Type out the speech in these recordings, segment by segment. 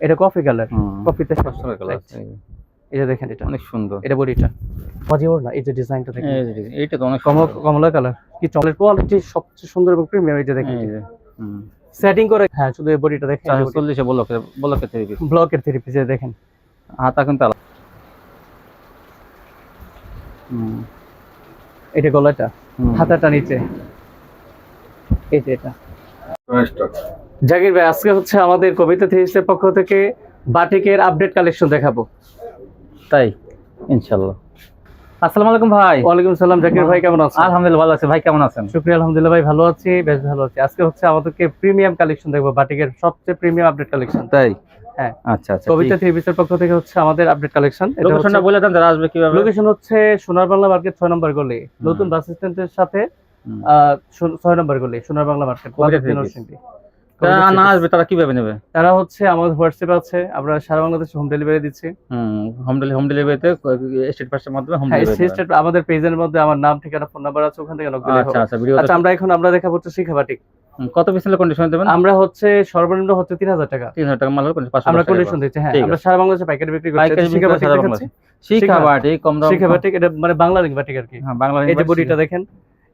এটা coffee colour, কফিতে কস্টমার colour আছে। এটা দেখেন, এটা অনেক সুন্দর। এটা বডিটা বাজি ওর না, এই যে ডিজাইনটা দেখেন, এইটা তো অনেক কমলা কালার, কি চলের কোয়ালিটি সবচেয়ে সুন্দর এবং প্রিমিয়াম। এই যে দেখেন, সেটিং করে, হ্যাঁ শুধু এই বডিটা দেখেন, 440 ব্লকের 3 পিস, ব্লকের 3 পিস দেখেন। হাতা কিন্তু আলাদা। এটা গলাটা, হাতাটা নিচে, এই যে এটা। জাকির ভাই, আজকে হচ্ছে আমাদের কবিতা থ্রিসের পক্ষ থেকে বাটিকের আপডেট কালেকশন দেখাবো, তাই ইনশাআল্লাহ। আসসালামু আলাইকুম ভাই। ওয়ালাইকুম সালাম। জাকির ভাই কেমন আছেন? আলহামদুলিল্লাহ ভালো আছি। ভাই কেমন আছেন? শুকরিয়া, আলহামদুলিল্লাহ ভাই ভালো আছি, বেশ ভালো আছি। আজকে হচ্ছে আমাদেরকে প্রিমিয়াম কালেকশন দেখবো, বাটিকের সবচেয়ে প্রিমিয়াম আপডেট কালেকশন। তাই? হ্যাঁ আচ্ছা আচ্ছা। কবিতা থ্রি পিসের পক্ষ থেকে হচ্ছে আমাদের আপডেট কালেকশন। লোকেশনটা বলে দেন, যারা আসবে কিভাবে? লোকেশন হচ্ছে সোনার বাংলা মার্কেট 6 নম্বর গলি, নতুন বাস স্ট্যান্ডের সাথে 6 নম্বর গলি, সোনার বাংলা মার্কেট। তারা না আসবে তারা কিভাবে নেবে? তারা হচ্ছে আমাদের হোয়াটসঅ্যাপ আছে, আমরা সারা বাংলাদেশে হোম ডেলিভারি দিচ্ছি। হোম ডেলিভারিতে স্টেট পাসের মাধ্যমে হোম ডেলিভারি। আমাদের পেজের মধ্যে আমার নাম, ঠিকানা, ফোন নাম্বার আছে, ওখান থেকে নক দিলে হবে। আচ্ছা আচ্ছা। ভিডিও আচ্ছা, আমরা দেখাবো হচ্ছে শিখা বাটিক। কত পিসের কন্ডিশন দেবেন? আমরা হচ্ছে সর্বনিম্ন হচ্ছে 3000 টাকা। 3000 টাকা মাল আমরা কন্ডিশন দিচ্ছি। হ্যাঁ, আমরা সারা বাংলাদেশে পাইকারি বিক্রি করছি। শিখা বাটিক দেখাচ্ছি। শিখা বাটিক কম দাম। শিখা বাটিক এটা মানে বাংলা বাটিক আর কি। হ্যাঁ, বাংলা। এই যে বডিটা দেখেন,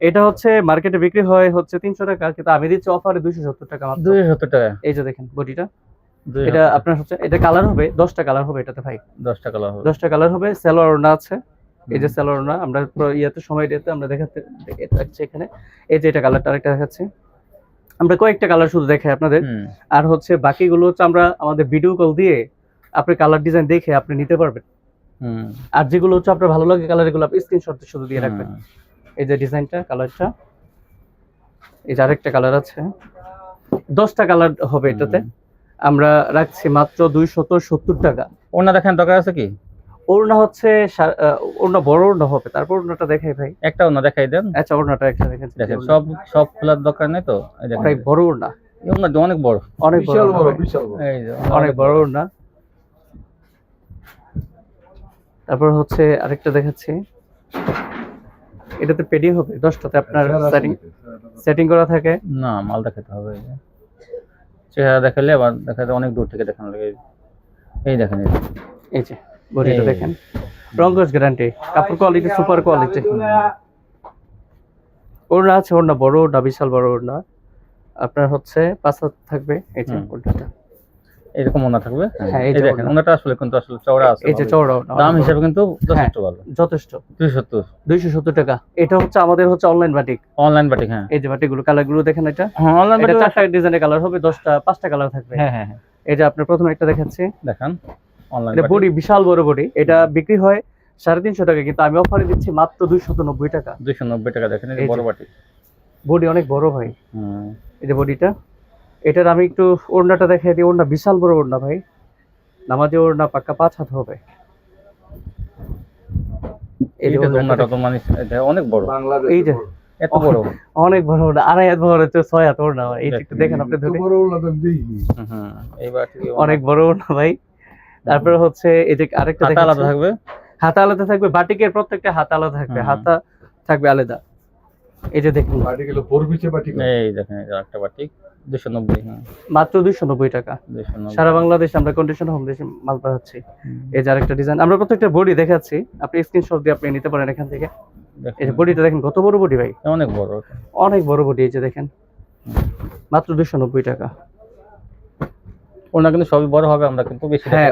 এটা হচ্ছে মার্কেটে বিক্রি হয় হচ্ছে 300 টাকা, কিন্তু আমি দিচ্ছি অফারে 270 টাকা মাত্র। 270 টাকা। এই যে দেখেন বডিটা, এটা আপনার হচ্ছে, এটা কালার হবে 10টা কালার হবে এটাতে ভাই। 10টা কালার হবে। 10টা কালার হবে। সালোয়ার ওড়না আছে, এই যে সালোয়ার ওড়না আমরা ইয়াতে সময় দিতে আমরা দেখাতে রাখছি এখানে। এই যে এটা কালারটা আরেকটা দেখাচ্ছি, আমরা কয়েকটা কালার শুধু দেখাই আপনাদের। আর হচ্ছে বাকিগুলো হচ্ছে আমরা আমাদের ভিডিও কল দিয়ে আপনি কালার ডিজাইন দেখে আপনি নিতে পারবেন। আর যেগুলো হচ্ছে আপনার ভালো লাগে কালার, এগুলো আপনি স্ক্রিনশট শুধু দিয়ে রাখবেন। এই যে ডিজাইনটা, কালারটা, এই যে আরেকটা কালার আছে, 10টা কালার হবে এটাতে। আমরা রাখছি মাত্র 270 টাকা। ওড়না দেখেন, দরকার আছে কি? ওড়না হচ্ছে ওড়না বড় ওড়না হবে, তারপর ওড়নাটা দেখাই ভাই। একটা ওড়না দেখাই দেন। আচ্ছা, ওড়নাটা একটা দেখেন। সব খোলার দরকার নেই তো। এই দেখেন অনেক বড় ওড়না, এই ওড়নাটা অনেক বড়, অনেক বিশাল বড়, বিশাল বড়। এই যে অনেক বড় ওড়না। তারপর হচ্ছে আরেকটা দেখাচ্ছি, এটাতে পেডি হবে 10টাতে আপনার সেটিং করা থাকে। না, মাল দেখাতে হবে। চেহারা দেখালে আবার দেখাতে অনেক দূর থেকে দেখানো লাগে। এই দেখেন, এই যে বডিটা দেখেন, রংকস গ্যারান্টি, কাপড় কোয়ালিটি সুপার কোয়ালিটি। ওড়না আছে, ওড়না বড়, ওড়না বিশাল বড় ওড়না। আপনার হচ্ছে 5 হাত থাকবে। এই যে ওড়নাটা এরকম ওড়না থাকবে। হ্যাঁ, এই যে দেখেন ওড়নাটা আসলে কিন্তু আসলে চওড়া আছে। এই যে চওড়া ওড়না, দাম হিসাবে কিন্তু যথেষ্ট ভালো, যথেষ্ট। 270 টাকা। এটা হচ্ছে আমাদের হচ্ছে অনলাইন বাটিক। Online batik. হ্যাঁ, এই যে বাটিকগুলো কালারগুলো দেখেন, এটা অনলাইন বাটিক 4টা ডিজাইনের কালার হবে, 5টা কালার থাকবে। হ্যাঁ হ্যাঁ। এই যে আপনার প্রথমে একটা দেখাচ্ছি, দেখেন অনলাইন এটা বডি বিশাল বড় বডি, এটা বিক্রি হয় 350 টাকা, কিন্তু আমি অফারে দিচ্ছি মাত্র 290 টাকা। 290 টাকা। দেখেন এই বড় বাটিক, বডি অনেক বড় ভাই। এই যে বডিটা, এটার আমি একটু ওড়নাটা দেখাই দিই। ওড়না বিশাল বড় ওড়না ভাই, নামাজি ওড়না, পাক্কা 5 হাত হবে। এই যে ওড়নাটা তো মানে অনেক বড়, এই যে এত বড়, অনেক বড় ওড়না, 2.5 হাত বড় হচ্ছে 6 হাত ওড়না। এই একটু দেখেন আপনি ধরে, বড় ওড়না তো দেইনি। এই বাটিক অনেক বড় ওড়না ভাই। তারপর হচ্ছে এই যে আরেকটা হাতা আলাদা থাকবে, হাতা আলাদা থাকবে, বাটিকের প্রত্যেকটা হাতা আলাদা থাকবে, হাতা থাকবে আলাদা। এই যে দেখুন বাটিক হলো বড়বিচে বাটিক। এই দেখেন এই একটা বাটিক 290। মাত্র 290 টাকা। সারা বাংলাদেশে আমরা কন্ডিশন হোম দেশে মাল পাঠাচ্ছি। এই যে আরেকটা ডিজাইন, আমরা প্রত্যেকটা বডি দেখাচ্ছি, আপনি স্ক্রিনশট দিয়ে আপনি নিতে পারেন এখান থেকে। এই যে বডিটা দেখেন, কত বড় বডি ভাই, অনেক বড়, অনেক বড় বডি। এই যে দেখেন, মাত্র 290 টাকা। ওড়না কিন্তু সবই বড় হবে, আমরা কিন্তু বেশি। হ্যাঁ,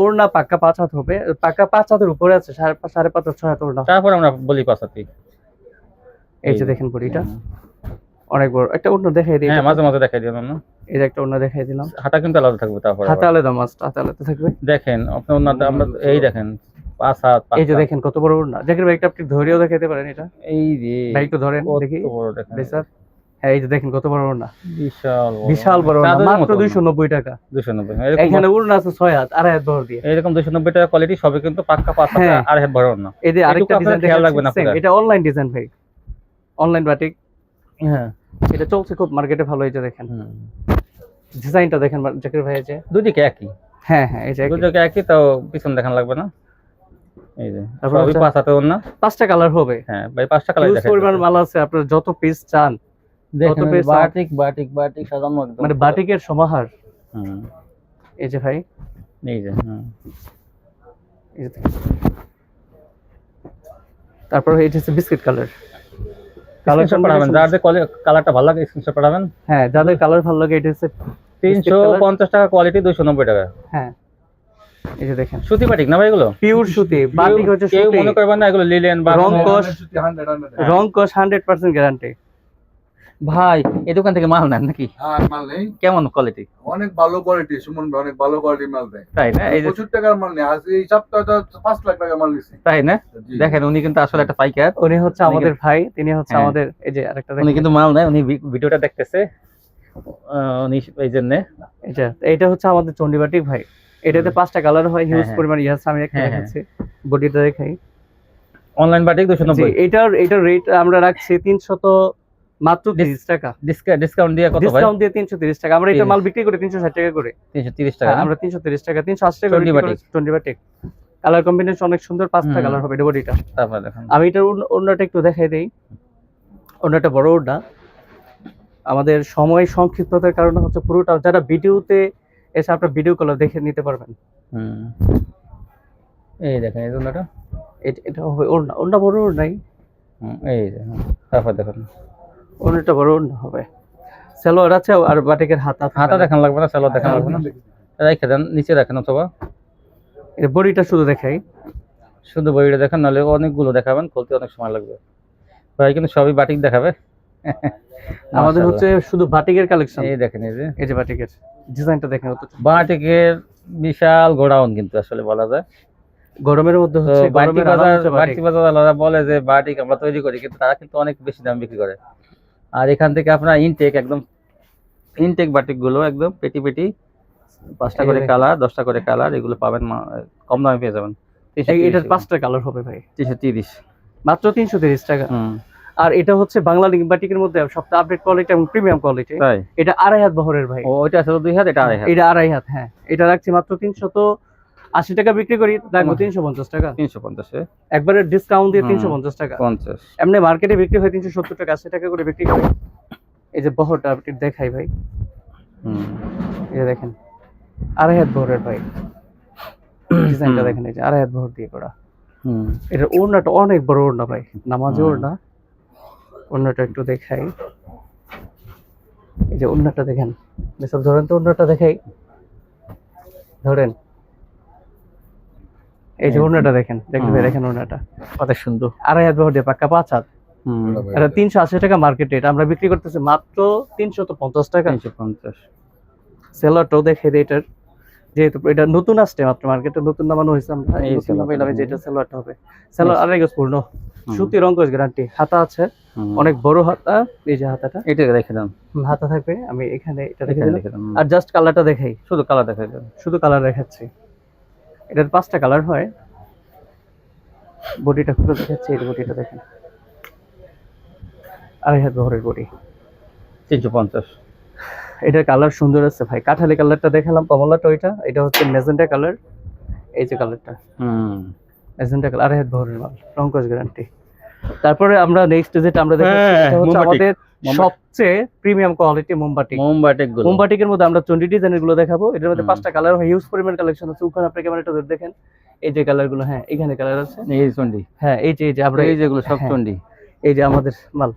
ওড়না পাক্কা 5 হাত হবে, পাক্কা 5 হাতের উপরে আছে, 5.5 6 হাত ওড়না। তারপর আমরা বলি 5 হাতি। এই যে দেখেন বডিটা অনেক বড়। একটা ওড়না দেখাই দিই। হ্যাঁ, মাঝে মাঝে দেখাই দিলাম না। এই যে একটা ওড়না দেখাই দিলাম, হাতা কিন্তু আলাদা থাকবে। তারপর হাতা আলাদা, হাতা আলাদা থাকবে। দেখেন আপনি ওড়নাটা, আমরা এই দেখেন 5 হাত। এই যে দেখেন কত বড় ওড়না। জাকির ভাই, একটা আপনি ধরেও দেখাইতে পারেন এটা। এই যে ভাই একটু ধরেন দেখি। কত বড় দেখেন স্যার। হ্যাঁ, এই যে দেখেন কত বড় ওড়না, বিশাল বিশাল বড় ওড়না, মাত্র 290 টাকা। 290। এখানে ওড়না আছে 6 হাত, 2.5 হাত বড় দিয়ে। এরকম 290 টাকা কোয়ালিটি সবই কিন্তু পাক্কা 5 হাত, 2.5 হাত বড় ওড়না। এই যে আরেকটা ডিজাইন খেয়াল রাখবেন দেখেন, এটা অনলাইন ডিজাইন ভাই, অনলাইন বাটিক। হ্যাঁ, এটা চলছে খুব মার্কেটে ভালো। এই যে দেখেন ডিজাইনটা দেখেন জাকির ভাই, এই যে দুদিকে একই। হ্যাঁ হ্যাঁ, এই যে দুদিকে একই, তো পিছন দেখান লাগবে না। এই যে সবই 5 হাতে ওড়না, 5টা কালার হবে। হ্যাঁ ভাই, 5টা কালার দেখাই। পরিমাণ মাল আছে, আপনারা যত পিস চান দেখেন piece বাটিক বাটিক বাটিক সাজানো একদম মানে বাটিকের সমাহার। হুম এই যে ভাই, এই যে হুম এই যে তারপর এটা হচ্ছে বিস্কিট কালার। স্ক্রিনশট পাঠাবেন, যার যে কালারটা ভালো লাগে স্ক্রিনশট পাঠাবেন। হ্যাঁ, যাদের কালার ভালো লাগে এটা হচ্ছে 350 টাকা কোয়ালিটি, 290 টাকা। হ্যাঁ, এই যে দেখেন সুতি বাটিক না ভাই এগুলো? পিওর সুতি, বাটিক হচ্ছে কেউ সুতি, মনে করবেন না এগুলো লিলেন বা রং কোনো- কস, রং কস 100% গ্যারান্টি। ভাই এই দোকান থেকে মাল নেন নাকি? হ্যাঁ, মাল নেই, কেমন কোয়ালিটি? অনেক ভালো কোয়ালিটি, সুমন ভাই অনেক ভালো কোয়ালিটি মাল দেয়। তাই না? এই যে প্রচুর টাকার মাল নেই, আজ এই সপ্তাহে তো 5 লাখ টাকা মাল নিছি। তাই না? জি। দেখেন উনি কিন্তু আসলে একটা পাইকার, উনি হচ্ছে আমাদের ভাই, তিনি হচ্ছে হ্যাঁ। আমাদের এই যে আরেকটা উনি দেখেন, কিন্তু মাল নেয়, উনি ভিডিওটা দেখতেছে উনি এই জন্য। এটা হচ্ছে আমাদের চন্ডিবাটিক ভাই। এটাতে 5টা কালার হয়, হিউজ হ্যাঁ। পরিমাণ ইয়াস। আমি একটা হ্যাঁ, দেখাচ্ছি, বডিটা দেখাই। অনলাইন বাটিক জি, 290। এটার রেট আমরা রাখছি 300 মাত্র 30 টাকা। ডিসকাউন্ট দিয়ে কত ভাই? ডিসকাউন্ট দিয়ে 330 টাকা। আমরা এটা 30 মাল বিক্রি করি 360 টাকা করে। 330 টাকা হ্যাঁ, না? আমরা 330 টাকা, 380 টাকা বিক্রি চন্ডিবাটিক। করি চন্ডিবাটিক। কালার কম্বিনেশন অনেক সুন্দর, 5টা হুম। কালার হবে এটা বডিটা। তারপর দেখেন আমি এটার অন্যটা একটু দেখাই দেই। অন্যটা বড় ওড়না। আমাদের সময় সংক্ষিপ্ততার কারণে হচ্ছে পুরোটা, যারা ভিডিওতে এসে আপনার ভিডিও কল দেখে নিতে পারবেন। হুম এই দেখেন এই জন্যটা এটা হবে ওড়না, ওড়না বড় ওড়নাই, এই যে তারপর দেখেন ওড়নাটা বড় ওড়না হবে। সালোয়ার আছে আর বাটিকের হাতা। হাতা দেখান লাগবে না, সালোয়ার দেখান লাগবে না, রেখে দেন নিচে রাখেন অথবা এটা বডিটা শুধু দেখাই। শুধু বইটা দেখান, নাহলে অনেকগুলো দেখাবেন, খুলতে অনেক সময় লাগবে। ভাই কিন্তু সবই বাটিক দেখাবে। আমাদের হচ্ছে শুধু বাটিকের কালেকশন। এই দেখেন এই যে বাটিকের ডিজাইনটা দেখেন, বাটিকের বিশাল গোডাউন কিন্তু আসলে বলা যায়। গরমের মধ্যে তো হচ্ছে বাটিক গরমের বাজার, আরাম হচ্ছে বাটিক। বাটিক বাজার আলাদা বলে যে বাটিক আমরা তৈরি করি, কিন্তু তারা কিন্তু অনেক বেশি দাম বিক্রি করে। আর এখান থেকে আপনার ইনটেক একদম ইনটেক বাটিক গুলো একদম পেটি পেটি 5টা করে কালার, 10টা করে কালার, এগুলো পাবেন কম দামে পেয়ে যাবেন। এটার 5টা কালার হবে ভাই, 330 মাত্র 330 টাকা। হুম আর এটা হচ্ছে বাংলা লিঙ্ক বাটিকের মধ্যে সবচেয়ে আপডেট কোয়ালিটি এবং প্রিমিয়াম কোয়ালিটি। তাই? এটা 2.5 হাত বহরের ভাই। ও ওইটা আসলে 2 হাত, এটা 2.5 হাত। এটা 2.5 হাত, হ্যাঁ। এটা রাখছি মাত্র 380 টাকা বিক্রি করি, রাখবো 350 টাকা। 350 একবারে ডিসকাউন্ট দিয়ে হুম। 350 টাকা। 50 এমনি মার্কেটে বিক্রি হয় 370 টাকা, 80 টাকা করে বিক্রি করে। এই যে বহরটা আপনি দেখাই ভাই, হুম এই যে দেখেন 2.5 হাত বহরের ভাই। ডিজাইনটা দেখেন, এই যে 2.5 হাত বহর দিয়ে করা। হুম এটা ওড়নাটা অনেক বড় ওড়না ভাই, নামাজি ওড়না। ওড়নাটা একটু দেখাই, এই যে ওড়নাটা দেখেন, এসব ধরেন তো, ওড়নাটা দেখাই, ধরেন। এই যে ওড়নাটা দেখেন, দেখতে ভাই দেখেন ওড়নাটা কত সুন্দর। 2.5 হাত বহর দিয়ে, পাক্কা 5 হাত। হুম এটা 380 টাকা মার্কেট রেট, আমরা বিক্রি করতেছি মাত্র 350 টাকা। 350 সেলারটাও দেখাই দিই এটার, যেহেতু এটা নতুন আসছে মাত্র মার্কেটে, নতুন নামানো হয়েছে। আমরা এই নতুন সেলারটা নামাইলাম, যে দেখেন। এটা সেলারটা হবে। সেলার আড়াই গজ পূর্ণ, সুতি রঙ্গজ গ্যারান্টি। হাতা আছে হুম। অনেক বড় হাতা, এই যে হাতাটা, এটা রেখে দেন, হাতা থাকবে। আমি এখানে এটা রেখে এখানে দিলাম। রেখে দেন। আর জাস্ট কালারটা দেখাই, শুধু কালার দেখাই দেন। শুধু কালার দেখাচ্ছি। এটার 5টা কালার হয়। বডিটা খুলে দেখাচ্ছি, এই বডিটা দেখেন, 2.5 হাত বহরের বডি। 350 এটার কালার সুন্দর আছে ভাই। কাঠালি কালারটা দেখালাম, কমলাটা ওইটা, এটা হচ্ছে মেজেন্টা কালার। এই যে কালারটা হুম মেজেন্টা কালার, 2.5 হাত বহরের মাল, রংকশ গ্যারান্টি। তারপরে আমরা নেক্সট যেটা আমরা দেখাচ্ছি, হ্যাঁ, এটা হচ্ছে মোমবাটিক। আমাদের সবচেয়ে প্রিমিয়াম কোয়ালিটি মোমবাটিক। মোমবাটিক গুলো মোমবাটিকের মধ্যে আমরা 20 ডিজাইনের গুলো দেখাবো। এটার মধ্যে হুম। 5টা কালার হয়, হিউজ পরিমাণ কালেকশন আছে। ওখানে আপনি ক্যামেরাটা ধরে দেখেন, এই যে কালার গুলো, হ্যাঁ এখানে কালার আছে। এই চন্ডি, হ্যাঁ, এই যে আমরা এই যেগুলো সব হ্যাঁ, চন্ডি, এই যে আমাদের মাল,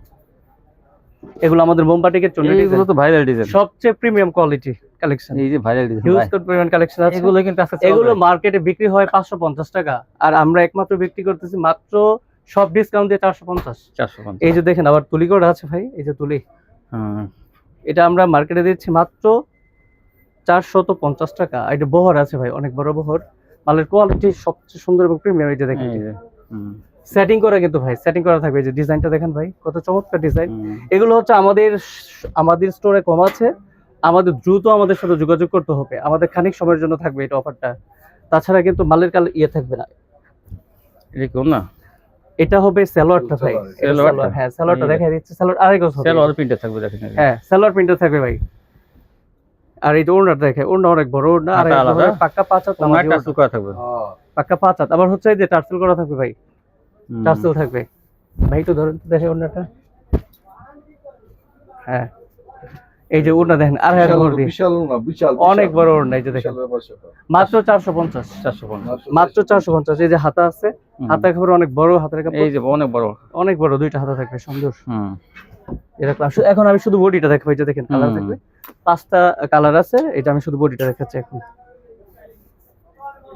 এগুলো আমাদের মোমবাটিকের 20 এইগুলো ডিজাইন, তো ভাইরাল ডিজাইন। সবচেয়ে প্রিমিয়াম কোয়ালিটি কালেকশন, এই যে ভাইরাল ডিজাইন হিউজ পরিমাণ কালেকশন আছে। এগুলো কিন্তু আজকে এগুলো মার্কেটে বিক্রি হয় 550 টাকা, আর আমরা একমাত্র বিক্রি করতেছি মাত্র সব ডিসকাউন্ট দিয়ে 450। 450। এই যে দেখেন আবার তুলি করে আছে ভাই, এই যে তুলি, হুম এটা আমরা মার্কেটে দিচ্ছি মাত্র 450 টাকা। এটা বহর আছে ভাই, অনেক বড় বহর, মালের কোয়ালিটি সবচেয়ে সুন্দর এবং প্রিমিয়াম। এই যে দেখেন, এই যে হুম সেটিং করা, কিন্তু ভাই সেটিং করা থাকবে। এই যে ডিজাইনটা দেখেন ভাই, কত চমৎকার ডিজাইন। হুম। এগুলো হচ্ছে আমাদের স্টোরে কম আছে, আমাদের দ্রুত আমাদের সাথে যোগাযোগ করতে হবে। আমাদের খানিক সময়ের জন্য থাকবে এটা অফারটা, তাছাড়া কিন্তু মালের থাকবে না। এটা কোন না, এটা হবে সালোয়ারটা ভাই, এটা সালোয়ারটা? সালোয়ার, হ্যাঁ সালোয়ারটা এই যে। দেখাই দিচ্ছি। সালোয়ার আড়াই গজ হবে, সেলোয়ার প্রিন্টে থাকবে দেখেন। এই যে। হ্যাঁ সালোয়ার প্রিন্টার থাকবে ভাই। আর এই যে ওড়নাটা দেখে, ওড়না অনেক বড় ওড়না, আর হাতা আলাদা? পাক্কা 5 হাত, তোমার টাসু করা থাকবে। পাক্কা 5 হাত। আবার হচ্ছে এই যে টার্সেল করা থাকবে ভাই, হুম। টার্সেল থাকবে ভাই। তো ধরেন তো দেখে ওড়নাটা, হ্যাঁ এই যে ওড়না দেখেন আর হাত বহর দিয়ে বিশাল না, বিশাল অনেক বড় ওড়না, এই যে দেখেন বিশাল ব্যাপার স্যাপার। মাত্র 450, 450 মাত্র 450। এই যে হাতা আছে, হাতা কাপড় অনেক বড়, হাতের কাপড় এই যে অনেক বড়। অনেক বড়, দুইটা হাতা থাকবে সুন্দর হুম এরকম। এখন আমি শুধু বডিটা দেখাবো, এই যে দেখেন কালার হুম। থাকবে, 5টা কালার আছে, এটা আমি শুধু বডিটা দেখাচ্ছি এখন।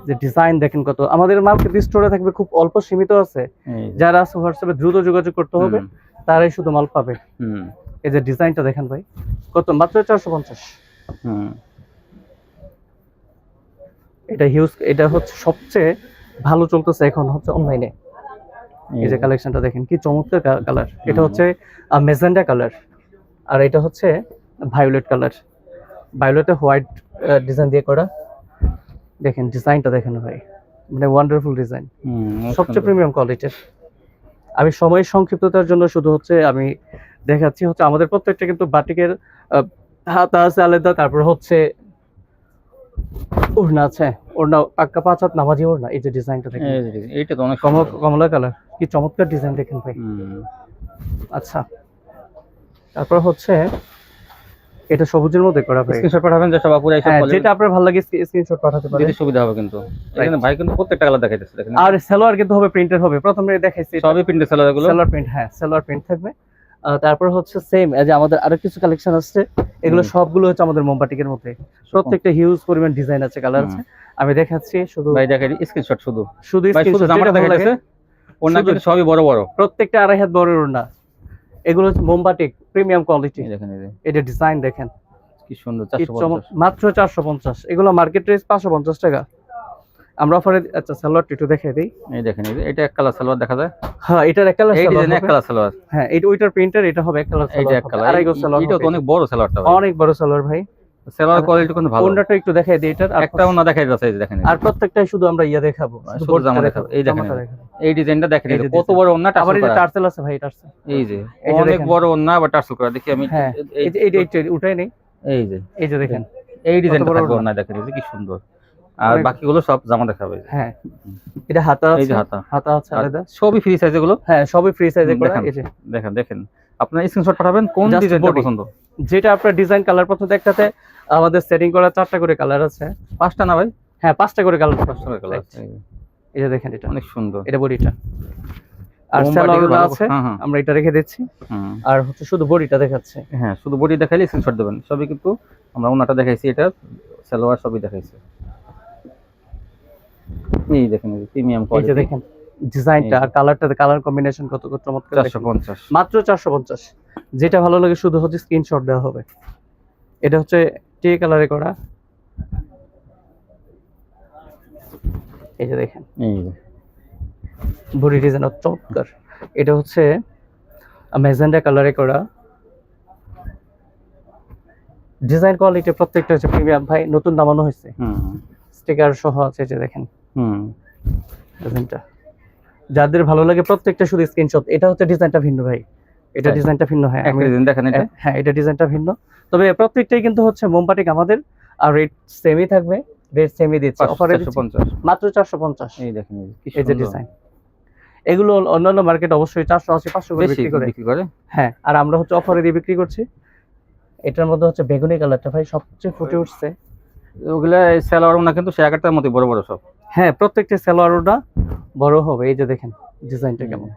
যে ডিজাইন দেখেন কত, আমাদের মার্কেট স্টোরে থাকবে খুব অল্প সীমিত আছে, এই যে। যারা আছে হোয়াটসঅ্যাপে দ্রুত যোগাযোগ করতে হবে, তারাই শুধু মাল পাবে। হুম এই যে ডিজাইনটা দেখেন ভাই, কত মাত্র 450। হুম এটা হিউজ, এটা হচ্ছে সবচেয়ে ভালো চলতেছে এখন হচ্ছে অনলাইনে। এই যে কালেকশনটা দেখেন কি চমৎকার কালার, এটা হচ্ছে মেজেন্ডা কালার, আর এটা হচ্ছে ভায়োলেট কালার, ভায়োলেটে হোয়াইট ডিজাইন দিয়ে করা। দেখেন ডিজাইনটা দেখেন ভাই, মানে ওয়ান্ডারফুল ডিজাইন, সবচেয়ে প্রিমিয়াম কোয়ালিটির। আমি সময় সংক্ষিপ্ততার জন্য শুধু হচ্ছে আমি দেখাচ্ছি, হচ্ছে আমাদের প্রত্যেকটা কিন্তু বাটিকের হাতা আছে আলাদা, তারপর হচ্ছে ওড়না আছে, ওড়না পাক্কা 5 হাত নামাজি ওড়না। এই যে ডিজাইনটা দেখেন, এইটা তো অনেক কমলা কালার, কি চমৎকার ডিজাইন দেখেন ভাই। আচ্ছা তারপর হচ্ছে এটা সবুজের মধ্যে করা ভাই, স্ক্রিনশট পাঠাবেন যে সব আপুরা এইসব হ্যাঁ, বলে যেটা আপনার ভালো লাগে স্ক্রিনশট পাঠাতে পারেন, দিতে সুবিধা হবে। কিন্তু এখানে ভাই কিন্তু প্রত্যেকটা কালার দেখাইতেছে দেখেন, আর সালোয়ার কিন্তু হবে প্রিন্টের হবে, প্রথমে দেখাইছি সবই প্রিন্টের সালোয়ার গুলো। সালোয়ার প্রিন্ট, হ্যাঁ সালোয়ার প্রিন্ট থাকবে। তারপর হচ্ছে সেম এই যে আমাদের আরো কিছু কালেকশন আছে, এগুলো সবগুলো হচ্ছে আমাদের মোমবাটিকের মধ্যে, প্রত্যেকটা হিউজ পরিমাণ ডিজাইন আছে, কালার আছে। আমি দেখাচ্ছি শুধু ভাই দেখাই স্ক্রিনশট, শুধু শুধু ভাই শুধু screenshot, জামাটা যেটা ভালো লাগে। দেখাইতেছে, ওন্না কিন্তু সবই বড় বড়, প্রত্যেকটা 2.5 হাত বড় ওড়না, এগুলো হচ্ছে মোমবাটিক প্রিমিয়াম কোয়ালিটি। এই দেখেন, এই যে এটা ডিজাইন দেখেন কি সুন্দর, কি 450। মাত্র 450, এগুলো মার্কেট রেট 550 টাকা, আমরা অফারে। আচ্ছা সালোয়ারটা একটু দেখাই দিই, এই দেখেন, এই যে এটা এক কালার সালোয়ার দেখা যায়, হ্যাঁ এটার এক কালার এই সালোয়ার ডিজাইন এক হবে। কালার সালোয়ার, হ্যাঁ এটা ওইটার প্রিন্টার, এটা হবে এক কালার এই যে সালোয়ার, এক কালার, আড়াই গজ সালোয়ার এটা তো হবে। অনেক বড় সালোয়ারটা ভাই, অনেক বড় সালোয়ার ভাই, সালোয়ার কোয়ালিটি কিন্তু ভালো। ওড়নাটা একটু দেখাই দিই এটার, আর একটা ওন্না দেখাই যাচ্ছে, এই যে দেখেন, আর প্রত্যেকটাই শুধু আমরা ইয়া দেখাবো, শুধু শুধু বোর্ডটা জামা দেখাবো। এই দেখেন, জামাটা দেখাবো। এই ডিজাইনটা দেখেন, এই এই যে যে কত বড় ওন্না, আবার এই যে টার্সেল করা। টার্সেল আছে ভাই, টার্সেল এই যে এই যে অনেক দেখেন। বড় ওন্না আবার টার্সেল করা, দেখি আমি। হ্যাঁ এই যে এইটা উঠাই নেই, এই যে এই যে দেখেন এই ডিজাইনটা বড় থাকবে ওড়না। ওন্না, দেখেন এই যে কি সুন্দর, আর অনেক- বাকিগুলো সব জামা দেখাবে। হ্যাঁ এটা হাতা এই আছে, যে হাতা, হাতা আছে আর আলাদা, সবই ফ্রি সাইজ এগুলো। হ্যাঁ সবই ফ্রি সাইজে করা। দেখান। এই যে দেখেন দেখেন, আপনার স্ক্রিনশট পাঠাবেন কোন Just ডিজাইনটা body। পছন্দ। যেটা আপনার ডিজাইন কালার পছন্দ, একটাতে আমাদের সেটিং করা 4টা করে কালার আছে, 5টা না ভাই, হ্যাঁ 5টা করে কালার, 5টা কালার আছে। এই যে দেখেন এটা অনেক সুন্দর, এটা বডিটা, আর মোমবাতিকে সালোয়ারটা ভালো- আছে, হ্যাঁ, হ্যাঁ। আমরা এটা রেখে দিচ্ছি, হুম, আর হচ্ছে শুধু বডিটা দেখাচ্ছে। হ্যাঁ শুধু বডি দেখাইলে স্ক্রিনশট দেবেন, সবই কিন্তু আমরা ওনাটা দেখাইছি, এটা সালোয়ার সবই দেখাইছি। এই দেখেন, এই প্রিমিয়াম এই যে কোয়ালিটি, দেখেন ডিজাইনটা আর কালারটা, কালার কম্বিনেশন কত কত চমৎকার দেখেন। 450। মাত্র 450, যেটা ভালো লাগে শুধু হচ্ছে স্ক্রিনশট দেওয়া হবে। এটা হচ্ছে টে কালারে করা, এই যে দেখেন এই যে বডি ডিজাইন চমৎকার। এটা হচ্ছে ম্যাজেন্ডা কালারে করা, ডিজাইন কোয়ালিটি প্রত্যেকটা হচ্ছে প্রিমিয়াম ভাই, নতুন নামানো হয়েছে, স্টিকার সহ আছে, এই যে দেখেন ডিজাইনটা। যাদের ভালো লাগে প্রত্যেকটা শুধু স্ক্রিনশট। এটা হচ্ছে ডিজাইনটা ভিন্ন ভাই, এটা তাই? ডিজাইনটা ভিন্ন, হ্যাঁ একটা ডিজাইন দেখেন, এটা হ্যাঁ এটা ডিজাইনটা ভিন্ন, তবে প্রত্যেকটাই কিন্তু হচ্ছে মোমবাটিক আমাদের, আর রেট সেমই থাকবে, রেট সেমই দিচ্ছে অফারে, 450। মাত্র 450। এই দেখেন, কি এই যে সুন্দর, ডিজাইন, এগুলো অন্যান্য মার্কেট অবশ্যই 480 500 করে বেশি বিক্রি করে, করে। হ্যাঁ আর আমরা হচ্ছে অফারে দিয়ে বিক্রি করছি। এটার মধ্যে হচ্ছে বেগুনি কালারটা ভাই সবচেয়ে ফুটে উঠছে, ওগুলা সালোয়ার ওনা কিন্তু সে আকারটার মতো বড় বড় সব। হ্যাঁ প্রত্যেকটা সালোয়ারটা বড় হবে। এই যে দেখেন ডিজাইনটা কেমন,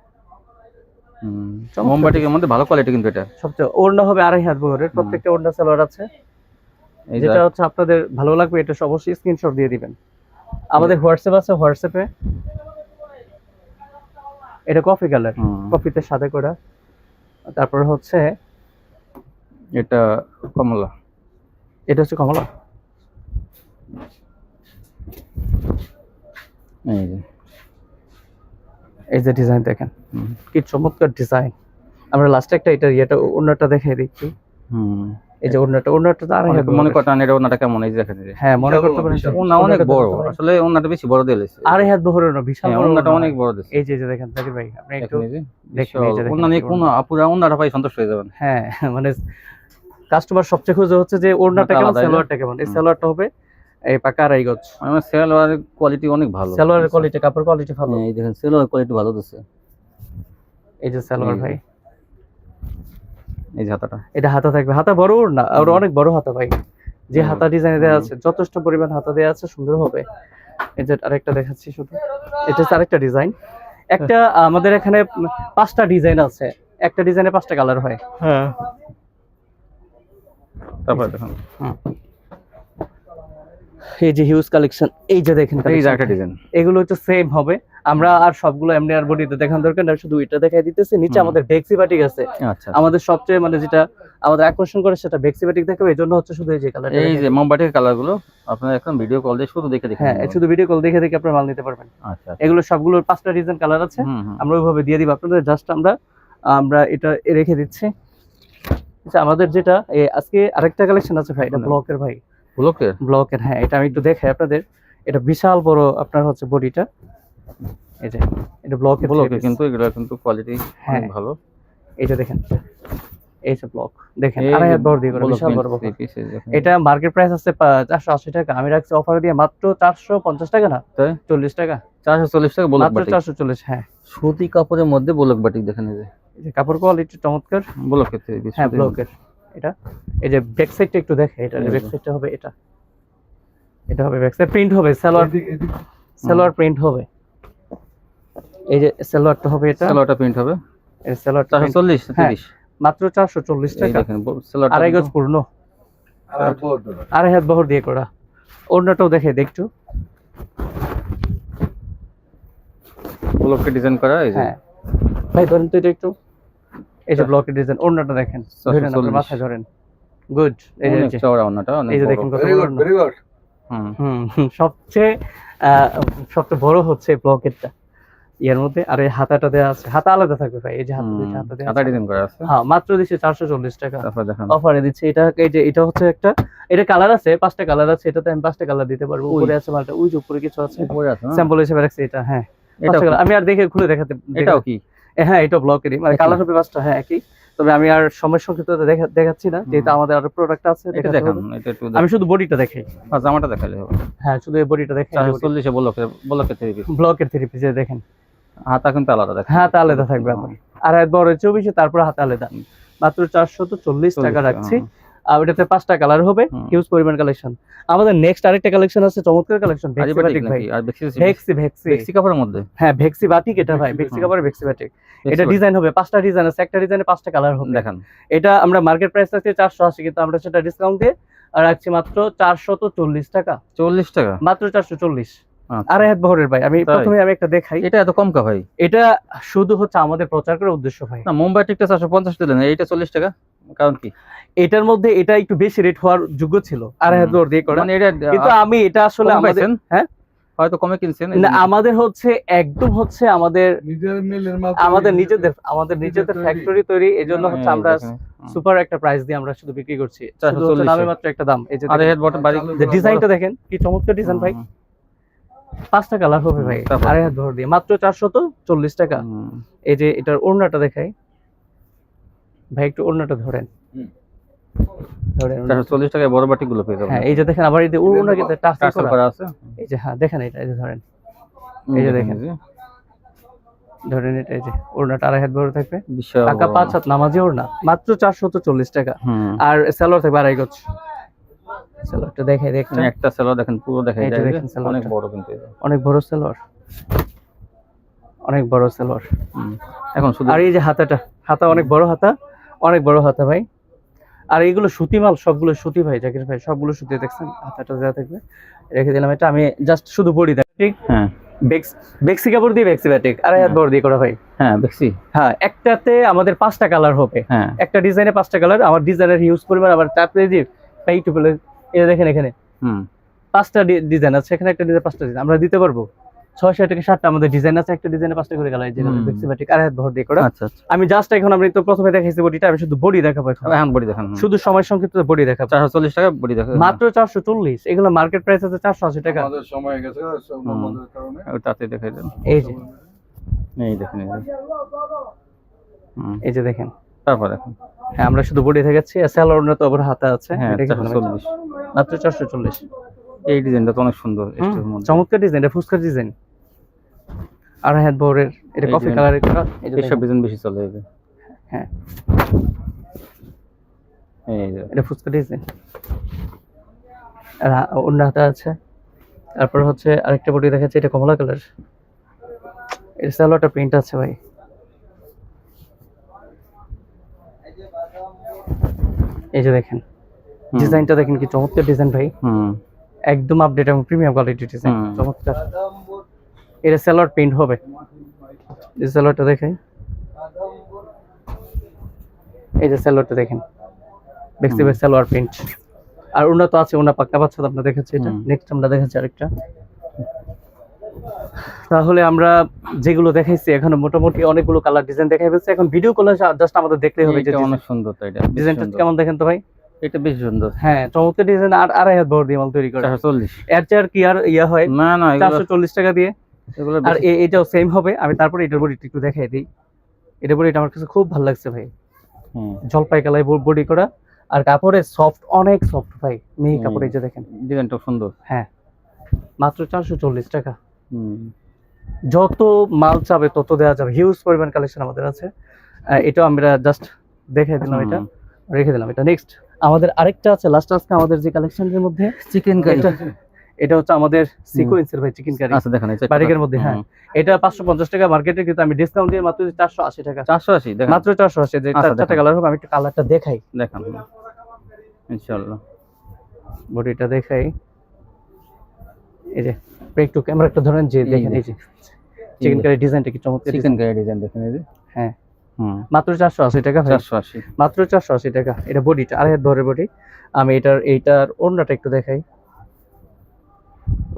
চমৎকার। মোমবাটিকের মধ্যে ভালো কোয়ালিটি কিন্তু এটা। সবচেয়ে ওড়না হবে 2.5 হাত বহরের, প্রত্যেকটা ওড়না সালোয়ার আছে। এই যে যেটা হচ্ছে আপনাদের ভালো লাগবে এটা অবশ্যই স্ক্রিনশট দিয়ে দিবেন। আমাদের হোয়াটসঅ্যাপ আছে, হোয়াটসঅ্যাপে এটা কফি কালার, কফিতে সাদা করা, তারপর হচ্ছে এটা কমলা, এটা হচ্ছে কমলা। এই যে এই যে ডিজাইন দেখেন কি চমৎকার ডিজাইন। আমরা লাস্টে একটা এটা ইয়েটা ওড়নাটা দেখাই দিচ্ছি, এই যে ওড়নাটা তো 2.5 হাত মনে বহরের। করতেন এটা ওনাটা কেমন, এই যে দেখেন, এই যে হ্যাঁ মনে করতে পারেন ওনা অনেক বড়, আসলে ওনাটা বেশি বড় দিয়েছে, 2.5 হাত বহরের না, বিশাল বড় ওনাটা ওড়না। অনেক বড় দিয়েছে। এই যে দেখেন জাকির ভাই, আপনি একটু দেখেন, এই যে দেখেন, এই যে দেখেন ওনা নিয়ে কোন আপুরা ওনাটা পাই সন্তুষ্ট হয়ে যাবেন। হ্যাঁ মানে কাস্টমার সবচেয়ে খুঁজে হচ্ছে যে ওড়নাটা কেমন, আলাদা, সালোয়ারটা কেমন। এই সালোয়ারটা হবে এই পাকা 2.5 গজ, আমার সালোয়ারের কোয়ালিটি অনেক ভালো, সালোয়ারের কোয়ালিটি, কাপড় কোয়ালিটি ভালো। এই দেখেন সালোয়ার কোয়ালিটি ভালো দিচ্ছে। এই যে সালোয়ার ভাই, এই যে হাতাটা এটা হাতা থাকবে, হাতা বড় না আর অনেক বড় হাতা ভাই, যে হুম। হাতা ডিজাইন দেওয়া আছে যথেষ্ট পরিমাণ হাতা দেওয়া আছে, সুন্দর হবে। এই যে আরেকটা দেখাচ্ছি শুধু, এটা হচ্ছে আরেকটা ডিজাইন। একটা আমাদের এখানে 5টা ডিজাইন আছে, একটা ডিজাইনে 5টা কালার হয়। হ্যাঁ তারপর দেখুন এই যে হিউজ কালেকশন, এই যে দেখেন এই যে collection। একটা ডিজাইন এগুলো হচ্ছে সেম হবে, আমরা আর সবগুলো এমনি আর বডিতে দেখান দরকার না, শুধু এটা দেখাই দিতেছি। নিচে হুম। আমাদের বেক্সি বাটিক আছে, আচ্ছা আমাদের সবচেয়ে মানে যেটা আমাদের আকর্ষণ করে সেটা বেক্সি বাটিক দেখাবো, এই জন্য হচ্ছে শুধু এই যে কালারটা। এই যে মোমবাতির কালার গুলো আপনারা এখন ভিডিও কল দিয়ে শুধু দেখে দেখে হ্যাঁ, নিতে শুধু ভিডিও কল দেখে দেখে আপনারা মাল নিতে পারবেন। পারবেন। আচ্ছা এগুলো সবগুলোর 5টা ডিজাইন কালার আছে, হুম হুম আমরা ওইভাবে দিয়ে দিব আপনাদের। জাস্ট আমরা আমরা এটা রেখে দিচ্ছি। আচ্ছা, আমাদের যেটা আজকে আরেকটা কালেকশন আছে ভাই, এটা হুম। ব্লকের ভাই, ব্লকের ব্লকের। হ্যাঁ, এটা আমি একটু দেখাই আপনাদের। এটা বিশাল বড় আপনার হচ্ছে বডিটা, এই যে এটা ব্লকের ব্লকের কিন্তু এগুলো কিন্তু কোয়ালিটি হ্যাঁ। অনেক ভালো। এইটা দেখেন, এই যে ব্লক দেখেন, এই 2.5 হাত বড় দিয়ে করে, ব্লক বিশাল বড় প্রিন্ট বড়। থ্রি পিস এই দেখুন। এটা মার্কেট প্রাইস আছে 480 টাকা, আমি রাখছি অফারে দিয়ে মাত্র 450 টাকা, না তাই 40 টাকা, 440 টাকা ব্লক মাত্র বাটিক। 440। হ্যাঁ, সুতি কাপড়ের মধ্যে ব্লক বাটিক দেখেন এই যে এই যে কাপড় কোয়ালিটি চমৎকার। ব্লকের থ্রি পিস। হ্যাঁ, ব্লকের এটা। এই যে ব্যাক সাইডটা একটু দেখে, এটা এই যে। ব্যাক সাইডটা হবে এটা, এটা হবে ব্যাক সাইড প্রিন্ট হবে, সালোয়ার সালোয়ার প্রিন্ট হবে। এই যে সালোয়ারটা হবে এটা, সালোয়ারটা প্রিন্ট হবে এই সালোয়ারটা print 440 হ্যাঁ। 30 মাত্র 440 এই টাকা, দেখেন সালোয়ারটা 2.5 গজ পূর্ণ, আর বহুত দাদা 2.5 হাত বহর দিয়ে করা। ওড়নাটাও দেখে একটু। ব্লকের ডিজাইন করা এই যে হ্যাঁ ভাই, ধরেন তো এটা একটু, এই যে ব্লকের ডিজাইন, ওড়নাটা দেখেন, ধরেন আপনার 440 মাথায় ধরেন, গুড। এই যে অনেক চওড়া ওন্নাটা অনেক এই যে বড়। দেখেন কত ভেরি বড় গুড ওড়না। Very good. সবচেয়ে সবচেয়ে বড় হচ্ছে ব্লকেরটা এর মধ্যে। আর এই হাতাটা দেওয়া আছে, হাতা আলাদা থাকবে ভাই, এই যে হাতা দুইটা হাতা দেওয়া হাতা আছে। ডিজাইন করা আছে। হ্যাঁ, মাত্র দিচ্ছে 440 টাকা, তারপর দেখেন অফারে দিচ্ছে এটা। এই যে এটা হচ্ছে একটা, এটা কালার আছে 5টা কালার আছে, এটাতে আমি 5টা কালার দিতে পারবো। ওই। উপরে আছে মালটা, ওই যে উপরে কিছু আছে, উপরে আছে না? স্যাম্পল হিসেবে রাখছি এটা। হ্যাঁ, এটাও 5টা colour। আমি আর দেখে খুলে দেখাতে, এটাও কি হ্যাঁ এটা ব্লকেরই, মানে একই? কালার হবে 5টা, হ্যাঁ একই। তবে আমি আর সময় সংক্ষিপ্ততে দেখাচ্ছি না, যেহেতু আমাদের আরো প্রোডাক্ট আছে এটা দেখাতে দেখান হবে। এটা একটু আমি শুধু বডিটা দেখাই। জামাটা দেখালে হবে। হ্যাঁ, শুধু এই বডিটা দেখাই। 440 এ ব্লকের থ্রি পিস। ব্লকের 3 পিসে দেখেন, হাতা কিন্তু আলাদা দেখেন। হাত আলাদা থাকবে আপনার, আর এক বড় 24, তারপর হাত আলাদা। মাত্র 440 টাকা রাখছি। আর এটাতে 5টা কালার হবে, হিউজ পরিমাণ কালেকশন। আমাদের নেক্সট আরেকটা কালেকশন আছে, চমৎকার কালেকশন, ভেক্সি বাটিক ভাই। আর ভেক্সি বেক্সি কাপড়ের মধ্যে হ্যাঁ, ভেক্সি বাটিক এটা ভাই, ভেক্সি কাপড়ের ভেক্সি বাটিক। এটা ডিজাইন হবে 5টা ডিজাইন আছে, একটা ডিজাইনে 5টা কালার হবে। দেখেন এটা আমরা মার্কেট প্রাইস আছে 480, কিন্তু আমরা সেটা ডিসকাউন্ট দিয়ে রাখছি মাত্র 440 টাকা, 40 টাকা। মাত্র 440। আচ্ছা। 2.5 হাত বহরের ভাই। আমি তাই? প্রথমে আমি একটা দেখাই, এটা এত কম কা ভাই? এটা শুধু হচ্ছে আমাদের প্রচার করার উদ্দেশ্য ভাই। না মোমবাতিকটা 450 দিলেন, এইটা 40 টাকা, কারণ কি? এটার মধ্যে এটা একটু বেশি রেট হওয়ার যোগ্য ছিল, 2.5 হাত বহর দিয়ে করা, মানে এটা কিন্তু আমি এটা আসলে কমে আমাদের, পাইছেন? হ্যাঁ হয়তো কমে কিনছেন। না, আমাদের হচ্ছে একদম হচ্ছে আমাদের নিজের মিলের মাল আমাদের নিজেদের ফ্যাক্টরি তৈরি, এজন্য হচ্ছে আমরা সুপার একটা প্রাইস দিয়ে আমরা শুধু বিক্রি করছি। শুধু হচ্ছে 440 দামে মাত্র একটা দাম। এই যে আর হেড বটম বাড়ি ডিজাইনটা দেখেন, কি চমৎকার ডিজাইন ভাই। 5টা কালার হবে ভাই, তারপর? 2.5 হাত বহর দিয়ে মাত্র 440 টাকা। এই যে এটার ওড়নাটা দেখাই ভাই, একটু ওড়নাটা ধরেন, ধরেন ওড়নাটা। 440 টাকায় বড় বাটিক গুলো পেয়ে যাবেন। হ্যাঁ, এই যে দেখেন, আবার এই যে ওড়না কিন্তু টার্সেল টার্সেল করা, করা আছে। এই যে হ্যাঁ দেখেন, এটা এই যে ধরেন, এই যে দেখেন, ধরেন এটা, এই যে ওড়নাটা 2.5 হাত বহর থাকবে, বিশাল টাকা 5 হাত নামাজি ওড়না, মাত্র 440 টাকা। আর সালোয়ার থাকবে 2.5 গজ। সালোয়ারটা দেখাই দেখতে, একটা সেলো দেখেন, পুরো দেখাই এই যে যায়, দেখেন সালোয়ারটা। অনেক বড় কিন্তু এটা। অনেক বড় সালোয়ার, অনেক বড় সালোয়ার। এখন শুধু আর এই যে হাতাটা, হাতা অনেক বড় হাতা, অনেক বড় হাতা ভাই। আর এইগুলো সুতি মাল, সবগুলো সুতি ভাই, জাকির ভাই, সবগুলো সুতি। দেখছেন হাতাটা যা থাকবে, রেখে দিলাম। এটা আমি জাস্ট শুধু বডি দেখ, ঠিক হ্যাঁ বেক্সি কাপড় দিয়ে বেক্সি বাটিক, 2.5 হাত বহর দিয়ে করা ভাই। হ্যাঁ দেখছি। হ্যাঁ, একটাতে আমাদের 5টা কালার হবে, হ্যাঁ একটা ডিজাইনে 5টা কালার। আমার ডিজাইনের হিউজ পরিমাণ, আবার তারপরে যে পাই টু পেলে, এই দেখেন এখানে 5টা ডিজাইন আছে, এখানে একটা ডিজাইন 5টা ডিজাইন আমরা দিতে পারবো। 6 থেকে 7টা আমাদের ডিজাইন আছে, একটা ডিজাইনে 5টা করে কালার, যেটা বেক্সি বাটিক 2.5 হাত বহর দিয়ে করা। আচ্ছা আচ্ছা। আমি জাস্ট এখন, আমি তো প্রথমে দেখাইছি বডিটা, আমি শুধু বডি দেখাবো এখন, এখন বডি দেখেন। শুধু সময় সংক্ষিপ্ত বডি দেখাবো। 440 টাকা বডি দেখেন, মাত্র 440। এগুলো মার্কেট প্রাইস আছে 480 টাকা। আমাদের সময় গেছে সব আমাদের কারণে। তাতে দেখাই দেন। এই যে, এই দেখেন এই যে। এই যে দেখেন, তারপর দেখেন। হ্যাঁ আমরা শুধু বডি দেখাচ্ছি, স্যালোয়ার তো আবার হাতা আছে। হ্যাঁ এটা কি 440। মাত্র 440। এই ডিজাইনটা তো অনেক সুন্দর, এর মধ্যে চমৎকার ডিজাইন, এটা ফুসকার ডিজাইন, 2.5 হাত বহরের, এটা এই কফি ডিজাইন। কালারের করা। এই যে এইসব দেখেন। ডিজাইন বেশি চলে এই যে। হ্যাঁ, এই যে এটা ফুচকা ডিজাইন, আর অন্য হাতা আছে। তারপর হচ্ছে আরেকটা বডি দেখাচ্ছে, এটা কমলা কালার, এটা সালোয়ারটা প্রিন্ট আছে ভাই। এই যে দেখেন ডিজাইনটা দেখেন কি চমৎকার ডিজাইন ভাই, একদম আপডেট এবং প্রিমিয়াম কোয়ালিটির ডিজাইন, চমৎকার। এটা সালোয়ার প্রিন্ট হবে, এই সালোয়ারটা দেখেন, এই যে সালোয়ারটা দেখেন, দেখতে পাচ্ছেন সালোয়ার প্রিন্ট। আর ওনা তো আছে, ওনা পাক্কা পাচ্ছেন আপনারা, দেখাচ্ছি এটা। নেক্সট আমরা দেখাচ্ছি আরেকটা। তাহলে আমরা যেগুলো দেখাইছি এখন মোটামুটি অনেকগুলো কালার ডিজাইন দেখাই ফেলছি, এখন ভিডিও কলে জাস্ট আমাদের দেখলেই হবে। যে এটা অনেক সুন্দর, তো এটা ডিজাইনটা কেমন দেখেন তো ভাই, এটা বেশ সুন্দর। হ্যাঁ চমৎকার ডিজাইন। আর 2.5 হাত বড় দিয়ে মাল তৈরি করে 440, এর চেয়ে আর কি আর ইয়া হয় না না, 440 টাকা দিয়ে। এগুলো আর এটাও সেম হবে। আমি তারপরে এটার বডিটা একটু দেখাই দিই। এটা বডিটা আমার কাছে খুব ভালো লাগছে ভাই, জলপাই কালার বডি করা, আর কাপড়ের সফট, অনেক সফট ভাই, মিহি কাপড়। এই যে দেখেন ডিজাইনটা সুন্দর। হ্যাঁ মাত্র 440 টাকা। যত মাল চাবে তত দেওয়া যাবে, হিউজ পরিমাণ কালেকশন আমাদের আছে। এটাও আমরা জাস্ট দেখাই দিলাম, এটা রেখে দিলাম। এটা নেক্সট আমাদের আরেকটা আছে, লাস্ট আজকে আমাদের যে কালেকশনের মধ্যে চিকেন কারি, এটা হচ্ছে আমাদের সিকোয়েন্সের ভাই চিকেন কারি। আচ্ছা দেখেন, বাটিকের মধ্যে। হ্যাঁ এটা 550 টাকা মার্কেটে, কিন্তু আমি ডিসকাউন্ট দিয়ে মাত্র 480 টাকা। 480 দেখেন, মাত্র 480। যে চারটা কালার হবে, আমি একটু কালারটা দেখাই, দেখান ইনশাআল্লাহ। বডিটা দেখাই। এই যে একটু ক্যামেরাটা ধরেন, যে দেখেন এই যে চিকেন কারি ডিজাইনটা কি চমৎকার। চিকেন কারি ডিজাইন দেখেন, এই যে হ্যাঁ মাত্র 480 টাকা ভাই, 480 মাত্র 480 টাকা। এটা বডিটা 2.5 হাত ভরের বডি। আমি এইটার ওড়নাটা একটু দেখাই।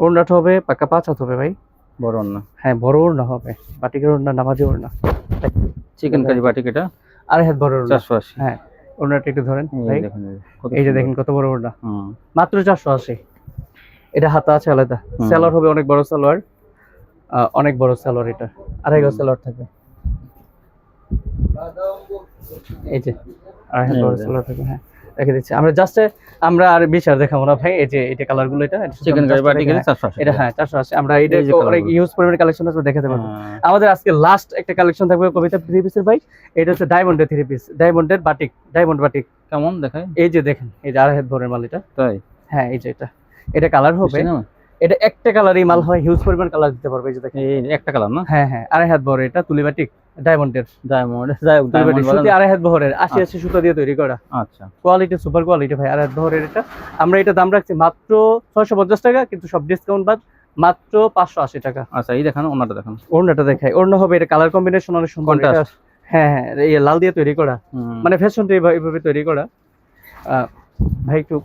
ওড়নাটা হবে পাকা 5 হাত হবে ভাই, বড় না। হ্যাঁ বড় ওড়না হবে, বাটিকের ওড়না, নামাজি ওড়না। চিকেন কারি বাটিক, এটা 2.5 হাত বড় ওড়না। 480। হ্যাঁ ওড়নাটা একটু ধরেন ভাই, দেখেন এই যে দেখেন কত বড় ওড়না, মাত্র 480। এটা হাতা আছে আলাদা, সালোয়ার হবে অনেক বড় সালোয়ার, অনেক বড় সালোয়ার। এটা 2.5 গজ সালোয়ার থাকবে, এই যে 2.5 বড় সালোয়ার থাকবে। হ্যাঁ রেখে দিচ্ছি আমরা জাস্ট, আমরা আর বেশি আর দেখাবো না ভাই। এই যে এটা কালারগুলো, এটা চিকেন কারি বাটিক 480, এটা হ্যাঁ 480। আমরা এটা অনেক ইউজ পরিমাণ কালেকশন আছে, দেখাতে পারবো। আমাদের আজকে লাস্ট একটা কালেকশন থাকবে কবিতা 3 পিসের ভাই। এটা হচ্ছে ডায়মন্ডের 3 পিস, ডায়মন্ডের বাটিক, ডায়মন্ড বাটিক। কেমন দেখায়? এই যে দেখেন, এই যে 2.5 ভরের মাল এটা। তাই? হ্যাঁ এই যে এটা কালার হবে, এটা একটা কালারই মাল হয়, হিউজ পরিমাণ কালার দিতে পারবে। এই যে দেখেন, এই একটা কালার না? হ্যাঁ হ্যাঁ 2.5 ভর, এটা তুলি বাটিক ডায়মন্ডের, ডায়মন্ড সুতি 2.5 ভরের, 80 সুতা দিয়ে তৈরি করা। আচ্ছা কোয়ালিটি সুপার কোয়ালিটি ভাই, 2.5 ভরের এটা। আমরা এটা দাম রাখছি মাত্র 650 টাকা, কিন্তু সব ডিসকাউন্ট বাদ মাত্র 580 টাকা। আচ্ছা এই দেখেন, ওনাটা দেখেন, ওড়নাটা দেখাই। ওড়না হবে, এটা কালার কম্বিনেশন অনেক সুন্দর। হ্যাঁ হ্যাঁ এই লাল দিয়ে তৈরি করা, মানে ফ্যাশনটা এইভাবে তৈরি করা। ভাই একটু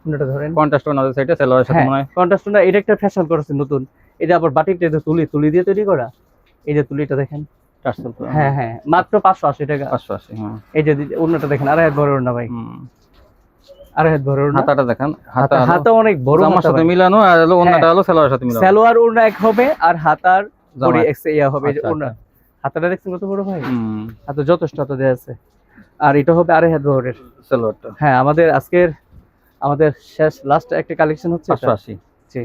ওড়নাটা ধরেন, কন্ট্রাস্ট ওনাদের সাইডে সেলোয়ারের সাথে মনে হয় কন্ট্রাস্ট না, এটা একটা ফ্যাশন করেছে নতুন। এটা আবার বাটিকটা এটা তুলি দিয়ে তৈরি করা। এই যে তুলিটা দেখেন, হ্যাঁ হ্যাঁ মাত্র 580 টাকা। 580। হ্যাঁ এই যে ওড়নাটা দেখেন, 2.5 ভরের ওড়না ভাই, 2.5 ভরের ওড়না। হাতাটা দেখেন, হাতা অনেক বড়, জামার সাথে মিলানো, আর হলো ওড়নাটা হলো সেলোয়ারের সাথে মিলানো। সালোয়ার ওড়না এক হবে, আর হাতার বডি ইয়া হবে। এই যে ওড়না, হাতাটা দেখছেন কত বড় ভাই, হাতে যথেষ্ট হাতা দেয়া আছে। আর এটা হবে 2.5 ভরের সেলোয়ারটা। হ্যাঁ আমাদের শেষ লাস্ট একটা কালেকশন হচ্ছে 580। জি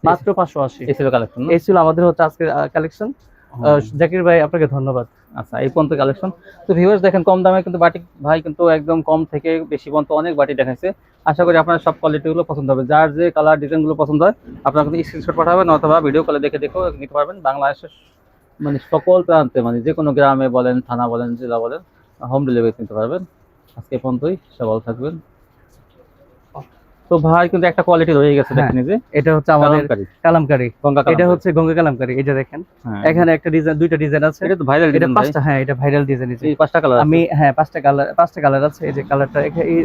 মাত্র 580। এই ছিল কালেকশন, এই ছিল আমাদের হচ্ছে আজকের কালেকশন। জাকির ভাই আপনাকে ধন্যবাদ। আচ্ছা এই পর্যন্ত কালেকশন। তো ভিউয়ার্স দেখেন, কম দামে কিন্তু বাটিক ভাই কিন্তু একদম কম থেকে বেশি পর্যন্ত অনেক বাটি দেখাইছে। আশা করি আপনার সব কোয়ালিটিগুলো পছন্দ হবে। যার যে কালার ডিজাইনগুলো পছন্দ হয় আপনারা কিন্তু স্ক্রিনশট পাঠাবেন, অথবা ভিডিও কলে দেখে নিতে পারবেন। বাংলাদেশের মানে সকল প্রান্তে, মানে যে কোনো গ্রামে বলেন, থানা বলেন, জেলা বলেন, হোম ডেলিভারি নিতে পারবেন। আজকে এই পর্যন্তই, সবাই ভালো থাকবেন। তো ভাই কিন্তু একটা কোয়ালিটি রয়ে গেছে, দেখেন এই যে এটা হচ্ছে আমাদের কালামকারী, এটা হচ্ছে গঙ্গা কালামকারী। এই যে দেখেন এখানে একটা ডিজাইন, দুইটা ডিজাইন আছে। এটা তো ভাইরাল ডিজাইন, পাঁচটা। হ্যাঁ এটা ভাইরাল ডিজাইন। এই পাঁচটা কালার আমি হ্যাঁ পাঁচটা কালার আছে। এই যে কালারটা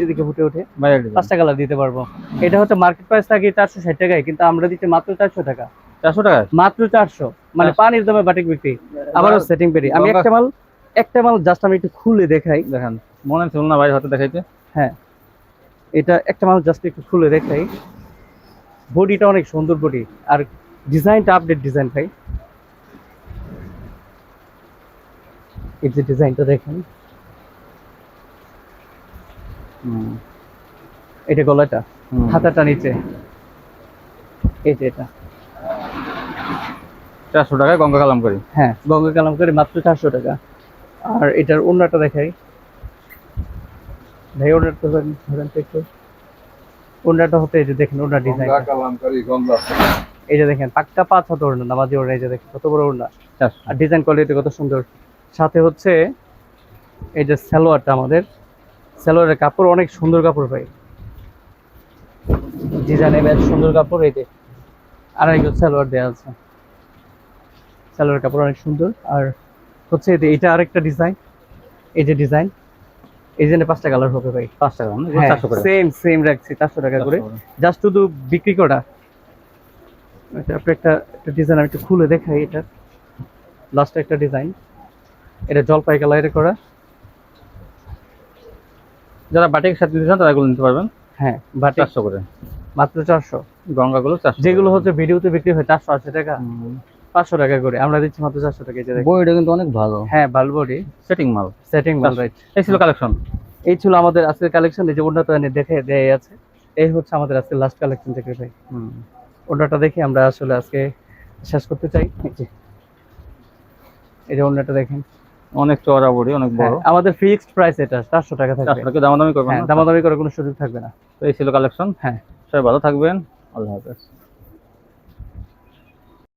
এদিকে ফুটে ওঠে, ভাইরাল ডিজাইন, 5টা কালার দিতে পারবো। এটা হচ্ছে মার্কেট প্রাইস থাকে 460 টাকায়, কিন্তু আমরা দিচ্ছি মাত্র 400 টাকা। 400 টাকা মাত্র 400, মানে পানির দামে বাটিক বিক্রি। আবারও সেটিং পেরি। আমি একটা মাল জাস্ট আমি একটু খুলে দেখাই, দেখেন মনে হচ্ছে না ভাই হাতে দেখাইতে। হ্যাঁ এটা একটা মাল জাস্ট একটু খুলে দেখাই। বডিটা অনেক সুন্দর বডি, আর ডিজাইনটা আপডেট ডিজাইন ভাই। এই যে ডিজাইনটা দেখেন, এটা গলাটা, হাতাটা নিচে, এই যে এটা 400 টাকায় গঙ্গা কালামকারী। হ্যাঁ গঙ্গা কালামকারী মাত্র 400 টাকা। আর এটার ওড়নাটা দেখাই, ভাই ওনারটা ধরেন তো একটু, ওনারটা হতে এই যে দেখেন ওনার ডিজাইন, গঙ্গা কালামকারী গঙ্গা এই যে দেখেন পাক্কা 5 হাত ওড়না, নামাজি ওড়না, এই যে দেখেন কত বড় ওড়না, আর ডিজাইন কোয়ালিটি কত সুন্দর। সাথে হচ্ছে এই যে সালোয়ারটা, আমাদের সালোয়ারের কাপড় অনেক সুন্দর কাপড় ভাই, ডিজাইনে বেশ সুন্দর কাপড়। এই যে আড়াই গজ সালোয়ার দেওয়া আছে, সালোয়ারের কাপড় অনেক সুন্দর। আর হচ্ছে এটা আরেকটা ডিজাইন, এই যে ডিজাইন, এই যে 5টা কালার হবে ভাই। 5 টাকা না, হ্যাঁ 400 করে। সেম রাখছি 400 টাকা করে, জাস্ট শুধু বিক্রি করা। আচ্ছা আপনি একটা ডিজাইন আমি একটু খুলে দেখাই, এটা লাস্ট একটা ডিজাইন, এটা জলপাই কালারে করা। যারা বাটিকের সাথে নিতে চান তারা এগুলো নিতে পারবেন। হ্যাঁ বাটিক 400 করে, মাত্র 400। গঙ্গাগুলো 400। যেগুলো হচ্ছে ভিডিওতে বিক্রি হয় 480 টাকা, 500 টাকা করে আমরা দিচ্ছি মাত্র 400 টাকা। এই যে দেখেন। বইটা কিন্তু অনেক ভালো, হ্যাঁ বালবডি সেটিং মাল। সেটিং মাল, রাইট। এই ছিল কালেকশন। এই ছিল আমাদের আজকের কালেকশন, এই যে ওনাটা এনে দেখে দেয়া আছে। এই হচ্ছে আমাদের আজকে লাস্ট কালেকশন থেকে ভাই। ওনাটা দেখে আমরা আসলে আজকে শেষ করতে চাই। এই যে ওনাটা দেখেন, অনেক চওড়া বডি, অনেক বড়। হ্যাঁ, আমাদের ফিক্সড প্রাইস এটা 400 টাকা 400 থাকবে। টাকা দামাদামি করবেন হ্যাঁ না? দামাদামি করার কোনো সুযোগ থাকবে না। তো এই ছিল কালেকশন। হ্যাঁ সবাই ভালো থাকবেন, আল্লাহ হাফেজ।